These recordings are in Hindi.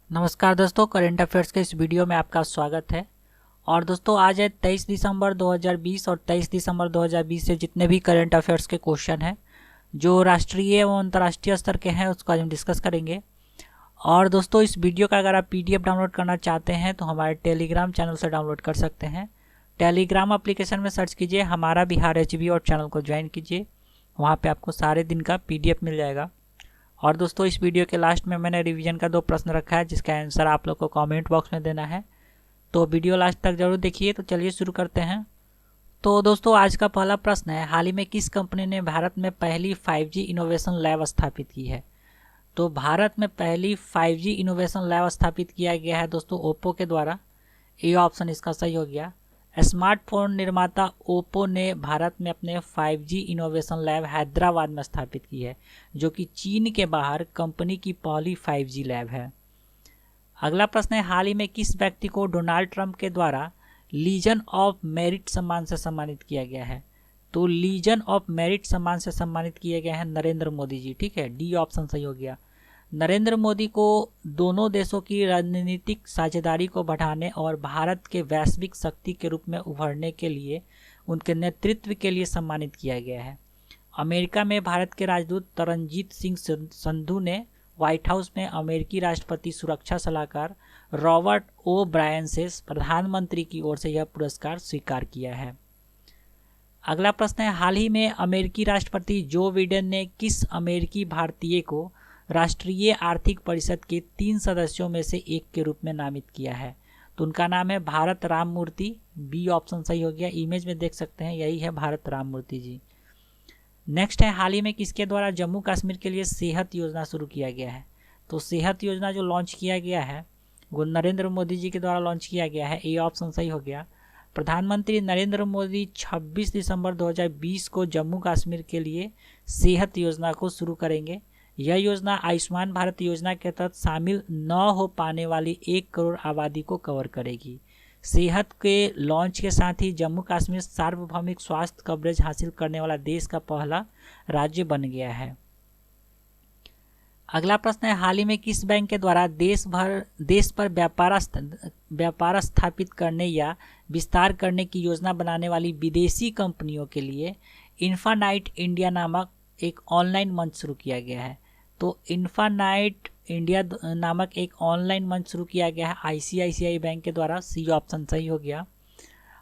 नमस्कार दोस्तों, करंट अफेयर्स के इस वीडियो में आपका स्वागत है। और दोस्तों आज है 23 दिसंबर 2020 और 23 दिसंबर 2020 से जितने भी करंट अफेयर्स के क्वेश्चन हैं जो राष्ट्रीय एवं अंतर्राष्ट्रीय स्तर के हैं उसको आज हम डिस्कस करेंगे। और दोस्तों इस वीडियो का अगर आप पीडीएफ डाउनलोड करना चाहते हैं तो हमारे टेलीग्राम चैनल से डाउनलोड कर सकते हैं। टेलीग्राम एप्लीकेशन में सर्च कीजिए हमारा बिहार एचबी और चैनल को ज्वाइन कीजिए, वहाँ पर आपको सारे दिन का पीडीएफ मिल जाएगा। और दोस्तों इस वीडियो के लास्ट में मैंने रिवीजन का 2 प्रश्न रखा है जिसका आंसर आप लोग को कमेंट बॉक्स में देना है, तो वीडियो लास्ट तक जरूर देखिए। तो चलिए शुरू करते हैं। तो दोस्तों आज का पहला प्रश्न है, हाल ही में किस कंपनी ने भारत में पहली 5G इनोवेशन लैब स्थापित की है? तो भारत में पहली 5G इनोवेशन लैब स्थापित किया गया है दोस्तों ओप्पो के द्वारा। ये ऑप्शन इसका सही हो गया। स्मार्टफोन निर्माता ओप्पो ने भारत में अपने 5G इनोवेशन लैब हैदराबाद में स्थापित की है, जो कि चीन के बाहर कंपनी की पहली 5G लैब है। अगला प्रश्न है, हाल ही में किस व्यक्ति को डोनाल्ड ट्रंप के द्वारा लीजन ऑफ मेरिट सम्मान से सम्मानित किया गया है? तो लीजन ऑफ मेरिट सम्मान से सम्मानित किए गए हैं नरेंद्र मोदी जी। ठीक है, डी ऑप्शन सही हो गया। नरेंद्र मोदी को दोनों देशों की रणनीतिक साझेदारी को बढ़ाने और भारत के वैश्विक शक्ति के रूप में उभरने के लिए उनके नेतृत्व के लिए सम्मानित किया गया है। अमेरिका में भारत के राजदूत तरनजीत सिंह संधू ने व्हाइट हाउस में अमेरिकी राष्ट्रपति सुरक्षा सलाहकार रॉबर्ट ओ ब्रायन से प्रधानमंत्री की ओर से यह पुरस्कार स्वीकार किया है। अगला प्रश्न है, हाल ही में अमेरिकी राष्ट्रपति जो बिडेन ने किस अमेरिकी भारतीय को राष्ट्रीय आर्थिक परिषद के 3 सदस्यों में से एक के रूप में नामित किया है? तो उनका नाम है भारत राम मूर्ति। बी ऑप्शन सही हो गया। इमेज में देख सकते हैं, यही है भारत राम मूर्ति जी। नेक्स्ट है, हाल ही में किसके द्वारा जम्मू कश्मीर के लिए सेहत योजना शुरू किया गया है? तो सेहत योजना जो लॉन्च किया गया है वो नरेंद्र मोदी जी के द्वारा लॉन्च किया गया है। ए ऑप्शन सही हो गया। प्रधानमंत्री नरेंद्र मोदी 26 दिसंबर 2020 को जम्मू कश्मीर के लिए सेहत योजना को शुरू करेंगे। यह योजना आयुष्मान भारत योजना के तहत शामिल न हो पाने वाली 1 करोड़ आबादी को कवर करेगी। सेहत के लॉन्च के साथ ही जम्मू कश्मीर सार्वभौमिक स्वास्थ्य कवरेज हासिल करने वाला देश का पहला राज्य बन गया है। अगला प्रश्न है, हाल ही में किस बैंक के द्वारा देश पर व्यापार स्थापित करने या विस्तार करने की योजना बनाने वाली विदेशी कंपनियों के लिए इन्फानाइट इंडिया नामक एक ऑनलाइन मंच शुरू किया गया है? तो इन्फानाइट इंडिया नामक एक ऑनलाइन मंच शुरू किया गया है आईसीआईसीआई बैंक के द्वारा। सी ऑप्शन सही हो गया।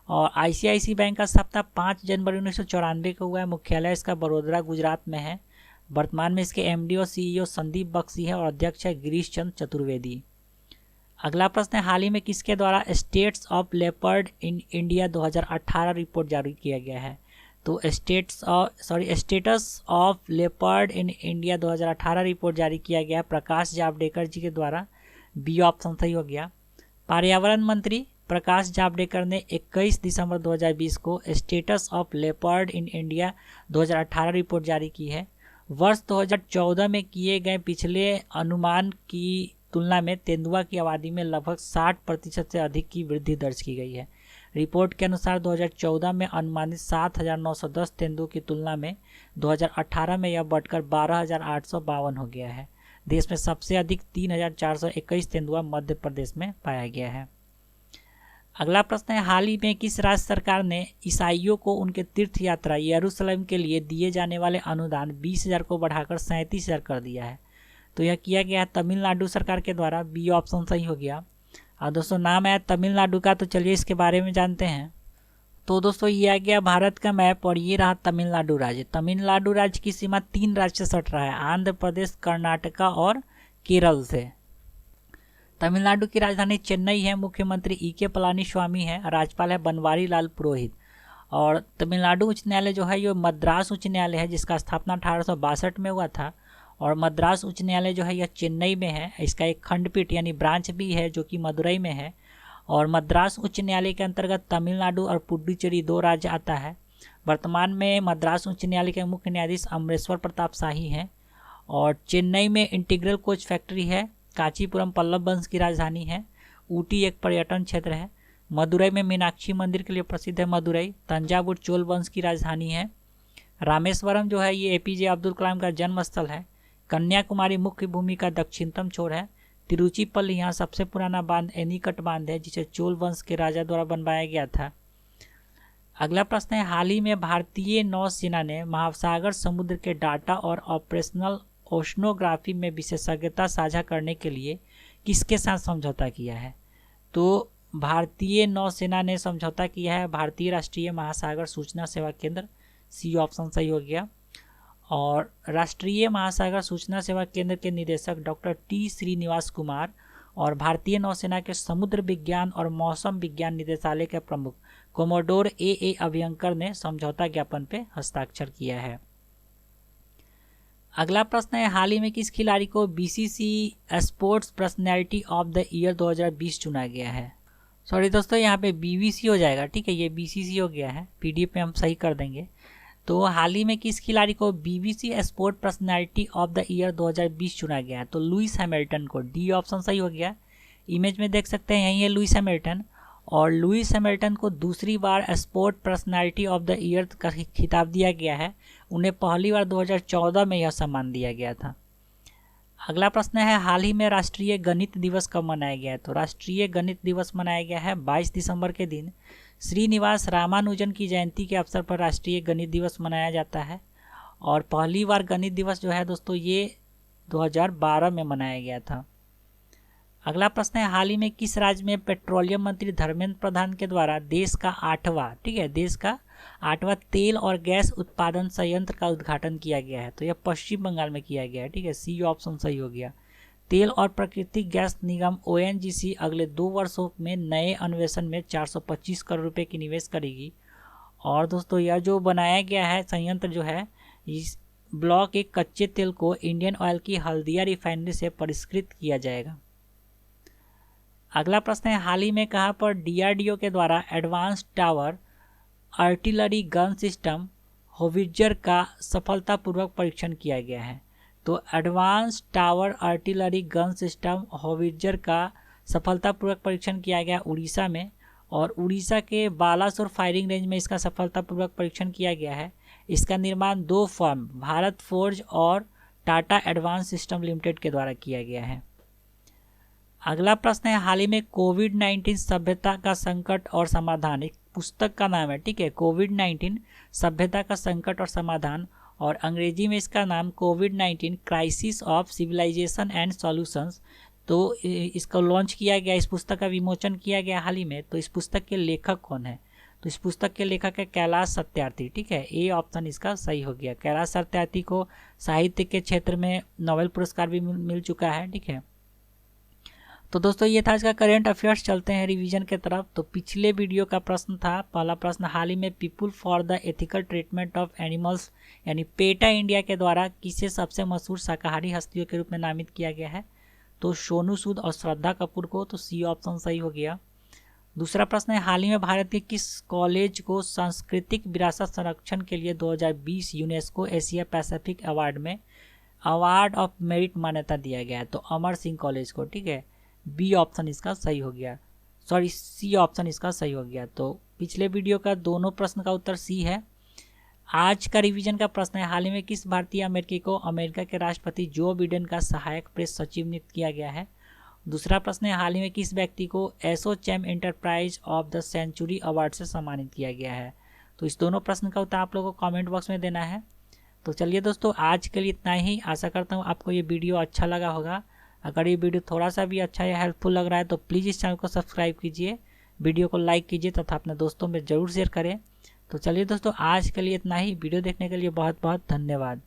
और आईसीआईसीआई बैंक का स्थापना 5 जनवरी 1994 को हुआ है। मुख्यालय इसका बड़ोदरा गुजरात में है। वर्तमान में इसके एमडी और सीईओ संदीप बख्शी है और अध्यक्ष है गिरीश चंद्र चतुर्वेदी। अगला प्रश्न है, हाल ही में किसके द्वारा states of leopard in India 2018 report जारी किया गया है? तो status of leopard in India 2018 report जारी किया गया प्रकाश जावड़ेकर जी के द्वारा। बी ऑप्शन सही हो गया। पर्यावरण मंत्री प्रकाश जावड़ेकर ने 21 दिसंबर 2020 को status of leopard in India 2018 report जारी की है। वर्ष 2014 में किए गए पिछले अनुमान की तुलना में तेंदुआ की आबादी में लगभग 60% से अधिक की वृद्धि दर्ज की गई है। रिपोर्ट के अनुसार 2014 में अनुमानित 7,910 तेंदुओं की तुलना में 2018 में यह बढ़कर 12,852 हो गया है। देश में सबसे अधिक 3,421 तेंदुआ मध्य प्रदेश में पाया गया है। अगला प्रश्न है, हाल ही में किस राज्य सरकार ने ईसाइयों को उनके तीर्थ यात्रा यरूशलेम के लिए दिए जाने वाले अनुदान 20,000 को बढ़ाकर 37,000 कर दिया है? तो यह किया गया है तमिलनाडु सरकार के द्वारा। बी ऑप्शन सही हो गया। और दोस्तों नाम है तमिलनाडु का, तो चलिए इसके बारे में जानते हैं। तो दोस्तों ये आ गया भारत का मैप और ये रहा तमिलनाडु राज्य। तमिलनाडु राज्य की सीमा 3 राज्य से सट रहा है, आंध्र प्रदेश, कर्नाटका और केरल से। तमिलनाडु की राजधानी चेन्नई है। मुख्यमंत्री ई.के. पलानीस्वामी है। राज्यपाल है बनवारी लाल पुरोहित। और तमिलनाडु उच्च न्यायालय जो है ये मद्रास उच्च न्यायालय है जिसका स्थापना 1862 में हुआ था। और मद्रास उच्च न्यायालय जो है यह चेन्नई में है। इसका एक खंडपीठ यानी ब्रांच भी है जो कि मदुरई में है। और मद्रास उच्च न्यायालय के अंतर्गत तमिलनाडु और पुडुचेरी 2 राज्य आता है। वर्तमान में मद्रास उच्च न्यायालय के मुख्य न्यायाधीश अमरेश्वर प्रताप शाही हैं। और चेन्नई में इंटीग्रल कोच फैक्ट्री है। कांचीपुरम पल्लव वंश की राजधानी है। ऊटी एक पर्यटन क्षेत्र है। मदुरई में मीनाक्षी मंदिर के लिए प्रसिद्ध है मदुरई। तंजावुर चोल वंश की राजधानी है। रामेश्वरम जो है ये एपीजे अब्दुल कलाम का जन्म स्थल है। कन्याकुमारी मुख्य भूमि का दक्षिणतम छोर है। तिरुचिपल्ली यहाँ सबसे पुराना बांध एनीकट बांध है, जिसे चोल वंश के राजा द्वारा बनवाया गया था। अगला प्रश्न है, हाल ही में भारतीय नौसेना ने महासागर समुद्र के डाटा और ऑपरेशनल ओशनोग्राफी में विशेषज्ञता साझा करने के लिए किसके साथ समझौता किया है? तो भारतीय नौसेना ने समझौता किया है भारतीय राष्ट्रीय महासागर सूचना सेवा केंद्र, सी ऑप्शन सही हो गया। और राष्ट्रीय महासागर सूचना सेवा केंद्र के निदेशक डॉक्टर टी श्रीनिवास कुमार और भारतीय नौसेना के समुद्र विज्ञान और मौसम विज्ञान निदेशालय के प्रमुख कोमोडोर ए अभयंकर ने समझौता ज्ञापन पे हस्ताक्षर किया है। अगला प्रश्न है, हाल ही में किस खिलाड़ी को BCC sports personality of the year 2020 चुना गया है? सॉरी दोस्तों, यहाँ पे बीवीसी हो जाएगा, ठीक है, ये बीसीसी हो गया है, पीडीएफ में हम सही कर देंगे। तो हाल ही में किस खिलाड़ी को BBC sport personality of the year 2020 चुना गया है? तो लुइस हैमिल्टन को, डी ऑप्शन सही हो गया। इमेज में देख सकते हैं, यही है लुइस हैमिल्टन। और लुइस हैमिल्टन को दूसरी बार sport personality of the year का खिताब दिया गया है। उन्हें पहली बार 2014 में यह सम्मान दिया गया था। अगला प्रश्न है, हाल ही में राष्ट्रीय गणित दिवस कब मनाया गया है? तो राष्ट्रीय गणित दिवस मनाया गया है 22 दिसंबर के दिन। श्रीनिवास रामानुजन की जयंती के अवसर पर राष्ट्रीय गणित दिवस मनाया जाता है। और पहली बार गणित दिवस जो है दोस्तों, ये 2012 में मनाया गया था। अगला प्रश्न है, हाल ही में किस राज्य में पेट्रोलियम मंत्री धर्मेंद्र प्रधान के द्वारा देश का 8वां तेल और गैस उत्पादन संयंत्र का उद्घाटन किया गया है? तो यह पश्चिम बंगाल में किया गया है, ठीक है, सी ऑप्शन सही हो गया। तेल और प्राकृतिक गैस निगम ओएनजीसी अगले 2 वर्षों में नए अन्वेषण में 425 करोड़ रुपए की निवेश करेगी। और दोस्तों, यह जो बनाया गया है संयंत्र जो है, इस ब्लॉक एक कच्चे तेल को इंडियन ऑयल की हल्दिया रिफाइनरी से परिष्कृत किया जाएगा। अगला प्रश्न है, हाल ही में कहाँ पर डीआरडीओ के द्वारा advance tower artillery gun system howitzer का सफलतापूर्वक परीक्षण किया गया है? तो advance tower artillery gun system howitzer का सफलतापूर्वक परीक्षण किया गया उड़ीसा में। और उड़ीसा के बालासोर फायरिंग रेंज में इसका सफलतापूर्वक परीक्षण किया गया है। इसका निर्माण 2 फर्म भारत फोर्ज और टाटा एडवांस सिस्टम लिमिटेड के द्वारा किया गया है। अगला प्रश्न है, हाल ही में कोविड-19 सभ्यता का संकट और समाधान, एक पुस्तक का नाम है, ठीक है, कोविड-19 सभ्यता का संकट और समाधान, और अंग्रेजी में इसका नाम कोविड-19 crisis of civilization and solutions. तो इसको लॉन्च किया गया, इस पुस्तक का विमोचन किया गया हाल ही में। तो इस पुस्तक के लेखक कौन है? तो इस पुस्तक के लेखक है कैलाश सत्यार्थी, ठीक है, ए ऑप्शन इसका सही हो गया। कैलाश सत्यार्थी को साहित्य के क्षेत्र में नोबेल पुरस्कार भी मिल चुका है, ठीक है। तो दोस्तों, ये था इसका करेंट अफेयर्स। चलते हैं रिवीजन के तरफ। तो पिछले वीडियो का प्रश्न था, पहला प्रश्न, हाल ही में people for the ethical treatment of animals यानी पेटा इंडिया के द्वारा किसे सबसे मशहूर शाकाहारी हस्तियों के रूप में नामित किया गया है? तो सोनू सूद और श्रद्धा कपूर को, तो सी ऑप्शन सही हो गया। दूसरा प्रश्न है, हाल ही में भारत के किस कॉलेज को सांस्कृतिक विरासत संरक्षण के लिए 2020 यूनेस्को एशिया पैसिफिक अवार्ड में अवार्ड ऑफ मेरिट मान्यता दिया गया है? तो अमर सिंह कॉलेज को, ठीक है, बी ऑप्शन इसका सही हो गया, सॉरी सी ऑप्शन इसका सही हो गया। तो पिछले वीडियो का दोनों प्रश्न का उत्तर सी है। आज का रिवीजन का प्रश्न है, हाल ही में किस भारतीय अमेरिकी को अमेरिका के राष्ट्रपति जो बिडेन का सहायक प्रेस सचिव नियुक्त किया गया है? दूसरा प्रश्न है, हाल ही में किस व्यक्ति को ASSOCHAM enterprise of the century award से सम्मानित किया गया है? तो इस दोनों प्रश्न का उत्तर आप लोगों को कमेंट बॉक्स में देना है। तो चलिए दोस्तों, आज के लिए इतना ही। आशा करता हूँ आपको ये वीडियो अच्छा लगा होगा। अगर ये वीडियो थोड़ा सा भी अच्छा या हेल्पफुल लग रहा है तो प्लीज़ इस चैनल को सब्सक्राइब कीजिए, वीडियो को लाइक कीजिए तथा अपने दोस्तों में ज़रूर शेयर करें। तो चलिए दोस्तों, आज के लिए इतना ही। वीडियो देखने के लिए बहुत बहुत धन्यवाद।